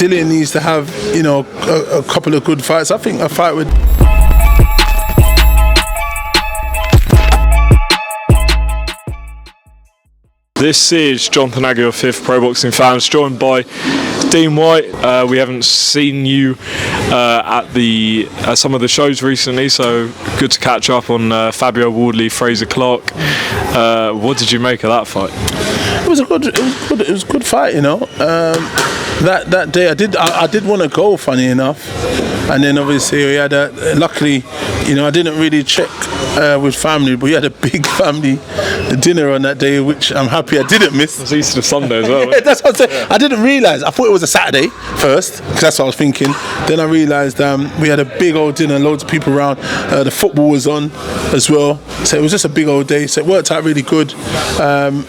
Dillian needs to have, a couple of good fights. I think a fight with... This is Jonathan Aggie of Fifth Pro Boxing Fans, joined by Dean Whyte. We haven't seen you at some of the shows recently, so good to catch up on Fabio, Wardley, Fraser, Clark. What did you make of that fight? It was a good fight, that day I did want to go, funny enough, and then obviously we had luckily, I didn't really check with family, but we had a big family dinner on that day, which I'm happy I didn't miss. It was Easter Sunday as well. Yeah, that's what I'm saying. Yeah. I didn't realise. I thought it was a Saturday first, because that's what I was thinking. Then I realised we had a big old dinner, loads of people around. The football was on as well, so it was just a big old day. So it worked out really good, and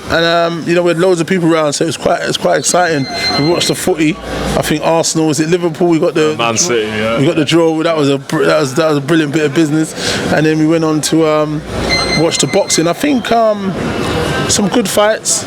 we had loads of people around, so it was quite exciting. We watched the footy. I think Arsenal, was it Liverpool? We got the Man City. Yeah. We got the draw. That was a brilliant bit of business, and then we went on to watch the boxing. I think some good fights.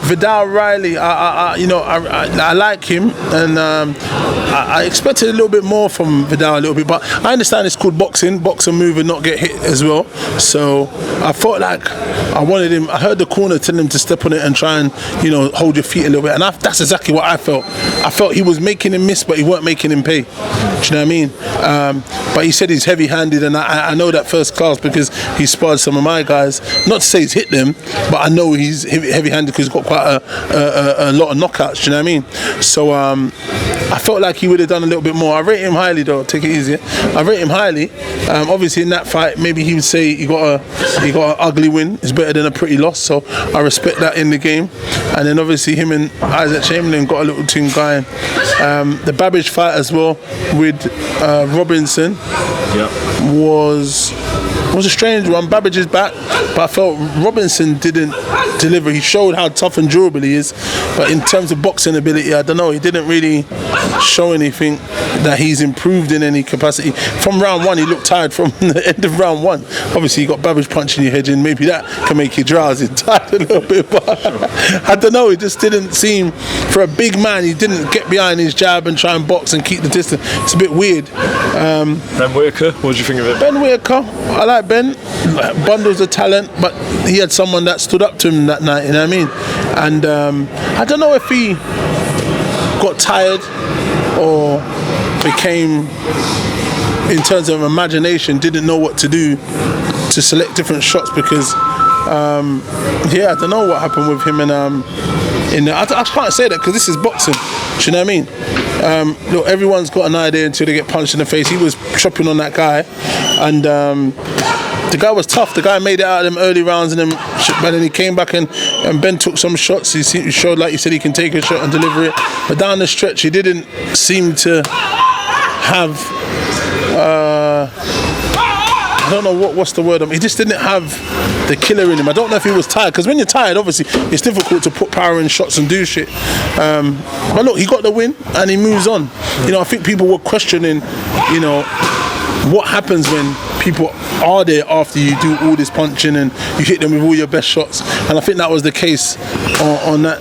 Vidal Riley, I like him, and I expected a little bit more from Vidal, a little bit, but I understand it's called boxing, box and move and not get hit as well. So I felt like I wanted him. I heard the corner tell him to step on it and try and hold your feet a little bit, and that's exactly what I felt. I felt he was making him miss, but he weren't making him pay. Do you know what I mean? But he said he's heavy-handed, and I know that first class because he sparred some of my guys. Not to say he's hit them, but I know he's heavy-handed because he's got quite a lot of knockouts. Do you know what I mean? So I felt like he would have done a little bit more. I rate him highly, though. Take it easy. I rate him highly. Obviously, in that fight, maybe he would say he got an ugly win. It's better than a pretty loss. So I respect that in the game. And then obviously him and Isaac Chamberlain got a little team going. The Babbage fight as well with Robinson was a strange one. Babbage is back, but I felt Robinson didn't deliver. He showed how tough and durable he is, but in terms of boxing ability, I don't know, he didn't really show anything that he's improved in any capacity. From round one, he looked tired from the end of round one. Obviously, you got Babbage punching your head in. Maybe that can make you drowsy, tired a little bit, but I don't know, it just didn't seem, for a big man, he didn't get behind his jab and try and box and keep the distance. It's a bit weird. Ben Whitaker, what did you think of it? Ben Whitaker, I like Ben. Bundles of talent, but he had someone that stood up to him that night, you know what I mean? And I don't know if he got tired or became, in terms of imagination, didn't know what to do to select different shots, because I don't know what happened with him I can't say that because this is boxing. Do you know what I mean? Look, everyone's got an idea until they get punched in the face. He was chopping on that guy, and the guy was tough. The guy made it out of them early rounds, and but then he came back and Ben took some shots. He showed, like you said, he can take a shot and deliver it. But down the stretch, he didn't seem to have. I don't know what's the word. He just didn't have the killer in him. I don't know if he was tired, because when you're tired, obviously it's difficult to put power in shots and do shit. But look, he got the win and he moves on. I think people were questioning, what happens when people are there after you do all this punching and you hit them with all your best shots, and I think that was the case on that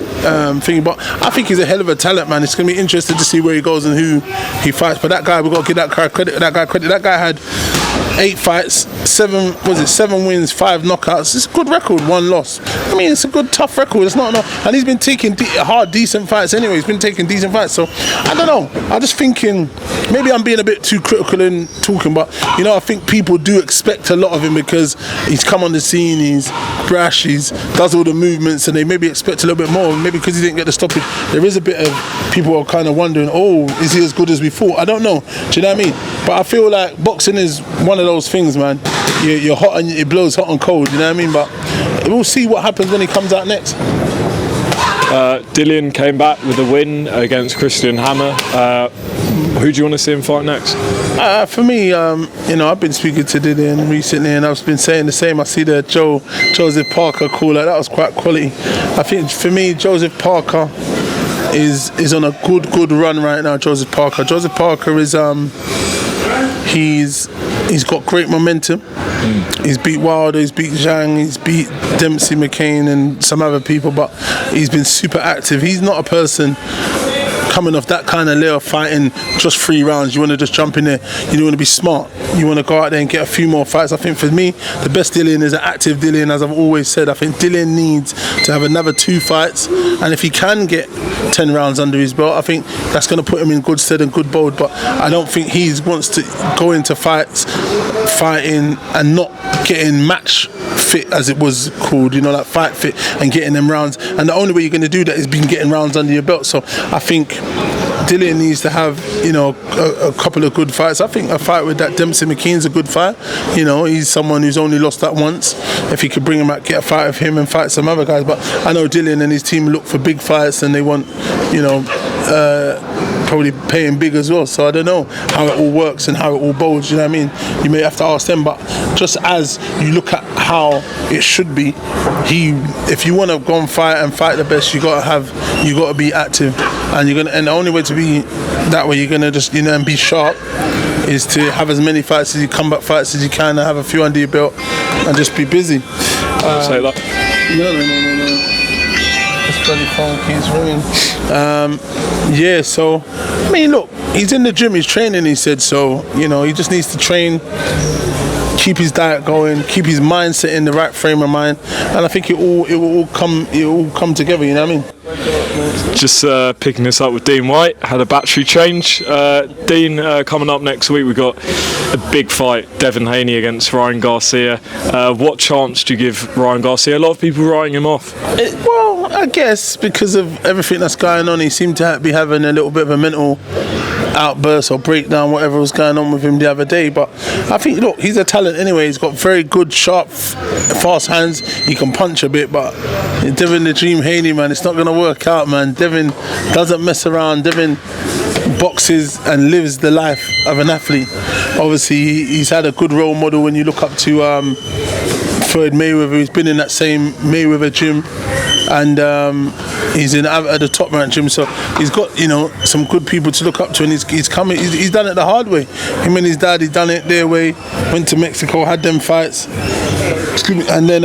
thing. But I think he's a hell of a talent, man. It's going to be interesting to see where he goes and who he fights. But that guy, we've got to give that guy credit. That guy had 8 fights, 7 wins, 5 knockouts. It's a good record, 1 loss. I mean, it's a good, tough record. It's not, and he's been taking decent fights anyway. He's been taking decent fights. So I don't know. I'm just thinking, maybe I'm being a bit too critical in talking, but I think people do expect a lot of him because he's come on the scene, he's brash, he does all the movements, and they maybe expect a little bit more. Maybe because he didn't get the stoppage, there is a bit of people are kind of wondering, is he as good as we thought? I don't know. Do you know what I mean? But I feel like boxing is one of those things, man. You're hot and it blows hot and cold. You know what I mean? But we'll see what happens when he comes out next. Dillian came back with a win against Christian Hammer. Who do you want to see him fight next? For me, I've been speaking to Dillian recently, and I've been saying the same. I see the Joseph Parker call, that was quite quality. I think for me, Joseph Parker is on a good run right now. Joseph Parker is he's got great momentum. He's beat Wilder, he's beat Zhang, he's beat Dempsey, McCain and some other people, but he's been super active. He's not a person coming off that kind of layer of fighting just 3 rounds. You want to just jump in there. You don't want to be smart. You want to go out there and get a few more fights. I think for me, the best Dillian is an active Dillian, as I've always said. I think Dillian needs to have another 2 fights, and if he can get 10 rounds under his belt, I think that's going to put him in good stead and good bold. But I don't think he wants to go into fights fighting and not getting match fit, as it was called, like fight fit, and getting them rounds. And the only way you're going to do that is being getting rounds under your belt. So I think Dillian needs to have, a couple of good fights. I think a fight with that Dempsey McKean's a good fight. He's someone who's only lost that once. If he could bring him out, get a fight with him and fight some other guys. But I know Dillian and his team look for big fights, and they want, probably paying big as well. So I don't know how it all works and how it all bodes. You know what I mean? You may have to ask them. But just as you look at how it should be, if you want to go and fight the best, you got to be active, and the only way to be that way, you're gonna just and be sharp, is to have as many fights as you comeback fights as you can, and have a few under your belt, and just be busy. Say that. No. This bloody phone keeps ringing. So I mean, look, he's in the gym, he's training. He said so. He just needs to train, keep his diet going, keep his mindset in the right frame of mind, and I think it will all come together. You know what I mean? Just picking this up with Dean Whyte, had a battery change. Dean, coming up next week, we've got a big fight, Devin Haney against Ryan Garcia. What chance do you give Ryan Garcia? A lot of people writing him off. Well, I guess because of everything that's going on, he seemed to be having a little bit of a mental outburst or breakdown, whatever was going on with him the other day. But I think, look, he's a talent anyway. He's got very good, sharp, fast hands. He can punch a bit, but Devin the Dream Haney, man, it's not going to work out, man. Devin doesn't mess around. Devin boxes and lives the life of an athlete. Obviously, he's had a good role model when you look up to Floyd Mayweather. He's been in that same Mayweather gym, and he's at the top ranked gym, so he's got some good people to look up to, and he's done it the hard way. Him and his dad, he done it their way. Went to Mexico, had them fights, and then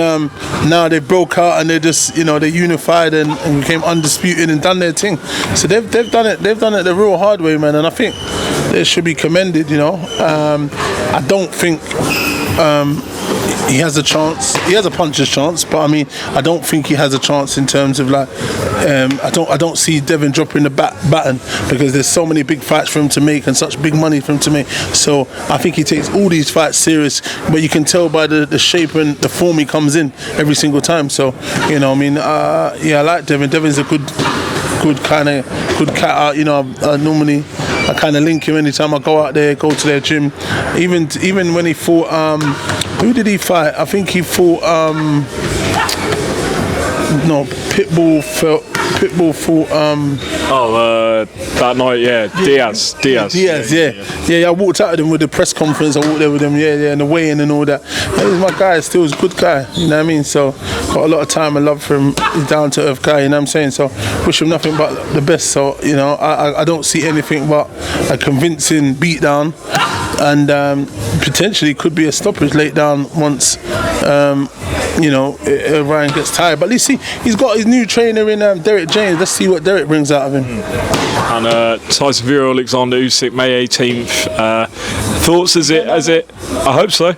now they broke out and they just they unified and became undisputed and done their thing. So they've done it the real hard way, man, and I think they should be commended. I don't think he has a chance. He has a puncher's chance, but I mean, I don't think he has a chance in terms of I don't see Devin dropping the baton, because there's so many big fights for him to make and such big money for him to make. So I think he takes all these fights serious, but you can tell by the shape and the form he comes in every single time. So I like Devin. Devin's a good cat out. I kind of link him anytime I go out there, go to their gym. Even when he fought, who did he fight? I think he fought, Pitbull fought, that night, Diaz. Yeah, I walked out with him with the press conference. I walked there with him, and the weigh-in and all that. He's my guy, still he's a good guy, you know what I mean? So, got a lot of time and love for him. He's down-to-earth guy, you know what I'm saying? So, wish him nothing but the best. So, I don't see anything but a convincing beatdown, and potentially could be a stoppage late down once Ryan gets tired. But let's see, he's got his new trainer in Derek James. Let's see what Derek brings out of him. And Tyson vs Oleksandr Usyk, May 18th. Thoughts? Is it? I hope so.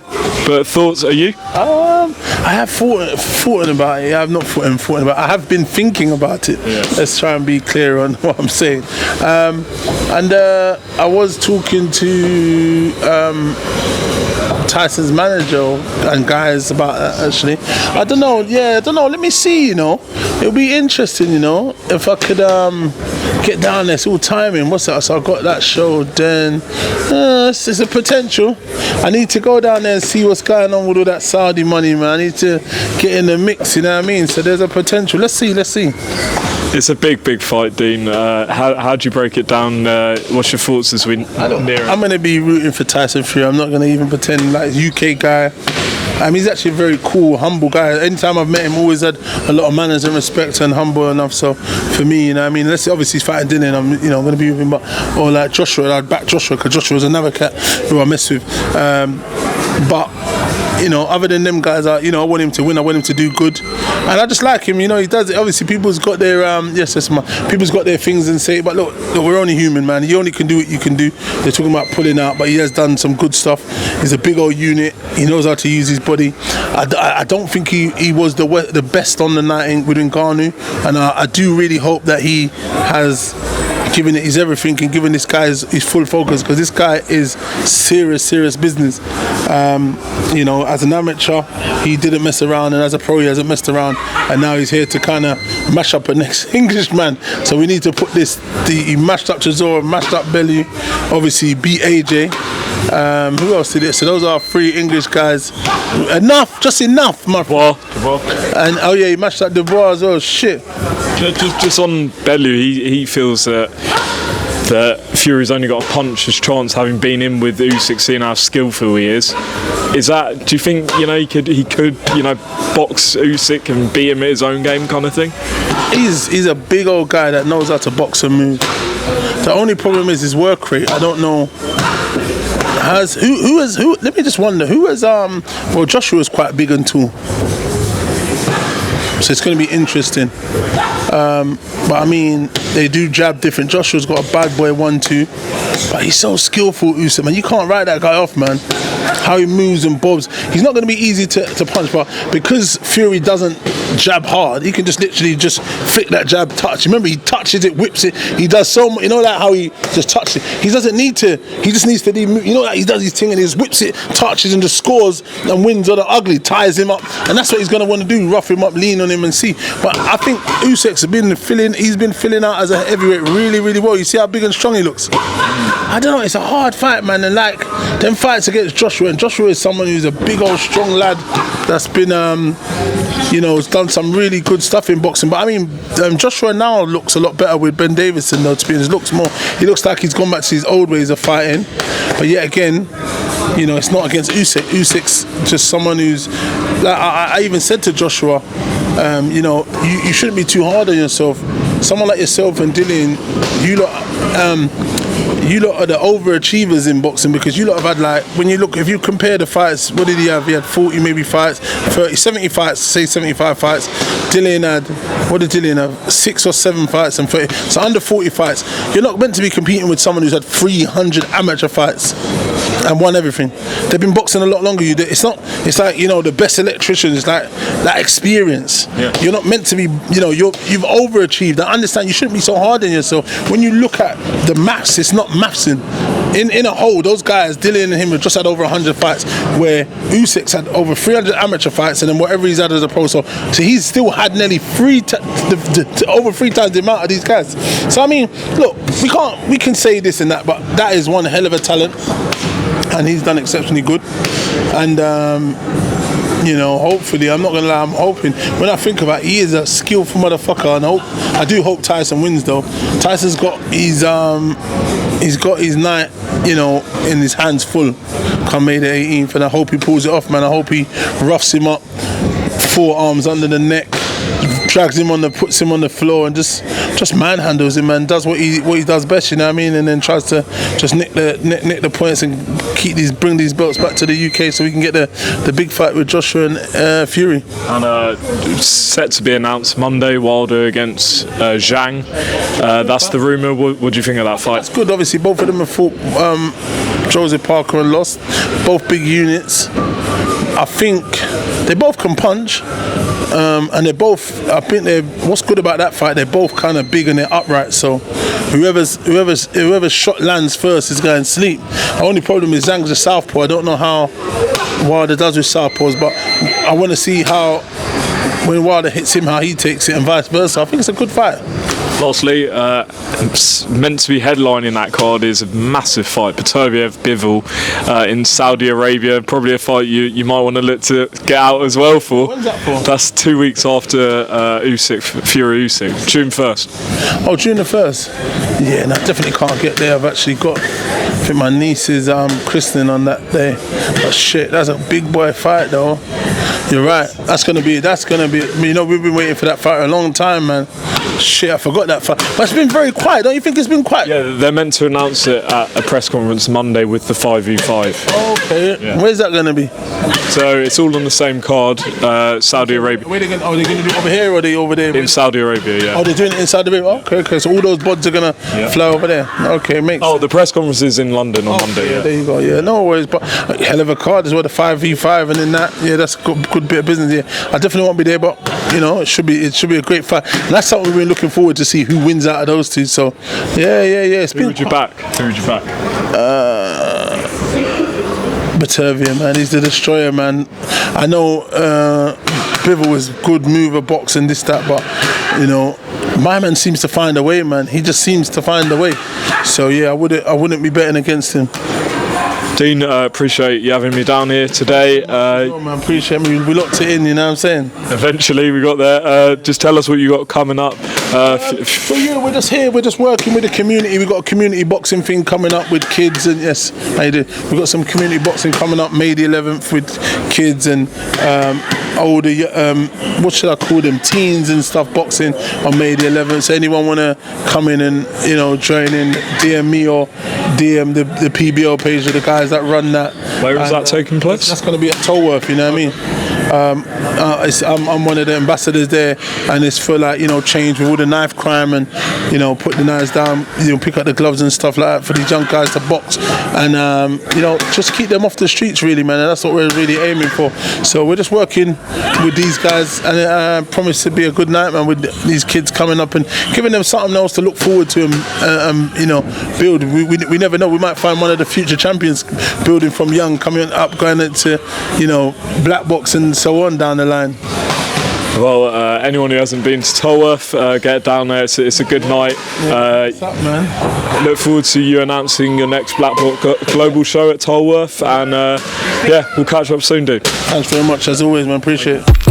But thoughts? Are you? I have thought about it. I have not thought about it. I have been thinking about it. Yeah. Let's try and be clear on what I'm saying. I was talking to Tyson's manager and guys about that, actually. I don't know. Let me see, It'll be interesting, if I could get down there. It's all timing. What's that? So I got that show then. It's a potential. I need to go down there and see what's going on with all that Saudi money, man. I need to get in the mix, you know what I mean? So there's a potential. Let's see. It's a big fight, Dean. How do you break it down? What's your thoughts as we near it? I'm going to be rooting for Tyson Fury. I'm not going to even pretend like UK guy. He's actually a very cool, humble guy. Anytime I've met him, always had a lot of manners and respect and humble enough. So for me, unless obviously he's fighting Dillian, I'm going to be with him. Or like Joshua, I'd back Joshua, because Joshua was another cat who I mess with. But other than them guys, I want him to win. I want him to do good, and I just like him. He does it. Obviously, people's got their people's got their things and say, but look, we're only human, man. You only can do what you can do. They're talking about pulling out, but he has done some good stuff. He's a big old unit. He knows how to use his body. I don't think he was the best on the night with Ngannou, and I do really hope that he has given it his everything and given this guy his full focus, because this guy is serious business. As an amateur, he didn't mess around, and as a pro, he hasn't messed around, and now he's here to kind of mash up a next Englishman. So we need to put he mashed up Chisora, mashed up Bellew, obviously beat AJ. Who else did it? So those are 3 English guys. Just enough, my friend. And he mashed up Dubois as well. Shit. Just on Bellew, he feels that Fury's only got a Puncher's chance, having been in with Usyk, seeing how skillful he is. Is that? Do you think he could box Usyk and beat him at his own game, kind of thing? He's a big old guy that knows how to box and move. The only problem is his work rate. I don't know. Who? Let me just wonder. Who has Well, Joshua's quite big and tall, so it's going to be interesting. But I mean, they do jab different. Joshua's got a bad boy 1-2, but he's so skillful, Usyk, man. You can't write that guy off, man. How he moves and bobs. He's not going to be easy to punch, but because Fury doesn't jab hard, he can just literally just flick that jab, touch. Remember, he touches it, whips it. He does so much. How he just touches it. He doesn't need to. He just needs to. He does his thing and he just whips it, touches and just scores and wins on the ugly, ties him up, and that's what he's going to want to do. Rough him up, lean on him and see. But I think Usyk's been filling out as a heavyweight really well. You see how big and strong he looks. I don't know. It's a hard fight, man. And like them fights against Joshua, and Joshua is someone who's a big old strong lad that's been has done some really good stuff in boxing. But I mean, Joshua now looks a lot better with Ben Davison, though, to be honest. He looks like he's gone back to his old ways of fighting. But yet again, it's not against Usyk. Usyk's just someone who's like, I even said to Joshua, you shouldn't be too hard on yourself. Someone like yourself and Dillian, you lot are the overachievers in boxing, because you lot have had, if you compare the fights, what did he have? He had 40 maybe fights, 30, 70 fights, say 75 fights. Dillian had, what did Dillian have? 6 or 7 fights and 30. So under 40 fights. You're not meant to be competing with someone who's had 300 amateur fights and won everything. They've been boxing a lot longer. It's like, the best electrician is like that experience. Yeah. You're not meant to be, you've overachieved. I understand you shouldn't be so hard on yourself. When you look at the maths, it's not mathsing. In a whole, those guys, Dillian and him, have just had over 100 fights, where Usyk's had over 300 amateur fights, and then whatever he's had as a pro. So he's still had nearly over 3 times the amount of these guys. So I mean, look, we can say this and that, but that is one hell of a talent, and he's done exceptionally good. And hopefully, I'm not gonna lie, I'm hoping, when I think about it, he is a skillful motherfucker, and I do hope Tyson wins, though. Tyson's got his night, in his hands full come May the 18th, and I hope he pulls it off, man. I hope he roughs him up, forearms under the neck, drags him puts him on the floor, and just manhandles him, and does what he does best, you know what I mean, and then tries to just nick the points and bring these belts back to the UK, so we can get the big fight with Joshua and Fury. And set to be announced Monday, Wilder against Zhang. That's the rumour. What do you think of that fight? It's good. Obviously, both of them have fought Joseph Parker and lost. Both big units. I think they both can punch. And they both, I think what's good about that fight, they're both kind of big and they're upright, so whoever's shot lands first is going to sleep. The only problem is Zhang's a southpaw. I don't know how Wilder does with southpaws, but I want to see how, when Wilder hits him, how he takes it and vice versa. I think it's a good fight. Lastly, meant to be headlining that card is a massive fight, Beterbiev-Bivol in Saudi Arabia. Probably a fight you might want to look to get out as well for. When's that for? That's 2 weeks after Fury Usyk, June 1st. Oh, June the 1st. Yeah, no, I definitely can't get there. I've actually got, I think my niece's christening on that day. But shit, that's a big boy fight though. You're right. That's gonna be. We've been waiting for that fight a long time, man. Shit, I forgot that fight. But it's been very quiet. Don't you think it's been quiet? Yeah, they're meant to announce it at a press conference Monday with the 5v5. Okay. Yeah. Where's that going to be? So it's all on the same card, Saudi Arabia. Where they going to do it over here or are they over there? In Saudi Arabia, yeah. Oh, they're doing it in Saudi Arabia? Okay. So all those bods are going to fly over there. Okay, makes Oh, the press conference is in London on Monday, yeah. There you go, yeah. No worries. But hell of a card as well, the 5v5 and then that. Yeah, that's a good bit of business, yeah. I definitely won't be there, but, you know, it should be a great fight. And that's something we've been looking forward to see who wins out of those two. So, yeah. Who would you back? Beterbiev, man. He's the destroyer, man. I know Bivol was good mover, boxing, this, that, but, you know, my man seems to find a way, man. He just seems to find a way. So, yeah, I wouldn't be betting against him. Dean, appreciate you having me down here today. Man, appreciate me. We locked it in, you know what I'm saying? Eventually we got there. Just tell us what you got coming up. So yeah, we're just here. We're just working with the community. We've got a community boxing thing coming up with kids, and yes, I do. We've got some community boxing coming up May the 11th with kids and older, what should I call them, teens and stuff, boxing on May the 11th. So anyone want to come in and, you know, join in, DM me or DM the PBO page of the guys that run that. Where is that taking place? That's going to be at Tolworth, you know what I mean? I'm one of the ambassadors there, and it's for, like, you know, change with all the knife crime and, you know, put the knives down, you know, pick up the gloves and stuff like that for these young guys to box and, you know, just keep them off the streets, really, man, and that's what we're really aiming for. So we're just working with these guys, and I promise to be a good night, man, with these kids coming up and giving them something else to look forward to and you know, build. We never know, we might find one of the future champions building from young, coming up, going into, you know, black box and so on down the line. Well, anyone who hasn't been to Tolworth, get down there. It's a good night. What's up, man? Look forward to you announcing your next Black Box Global show at Tolworth, and yeah, we'll catch up soon, dude. Thanks very much, as always, man. Appreciate it.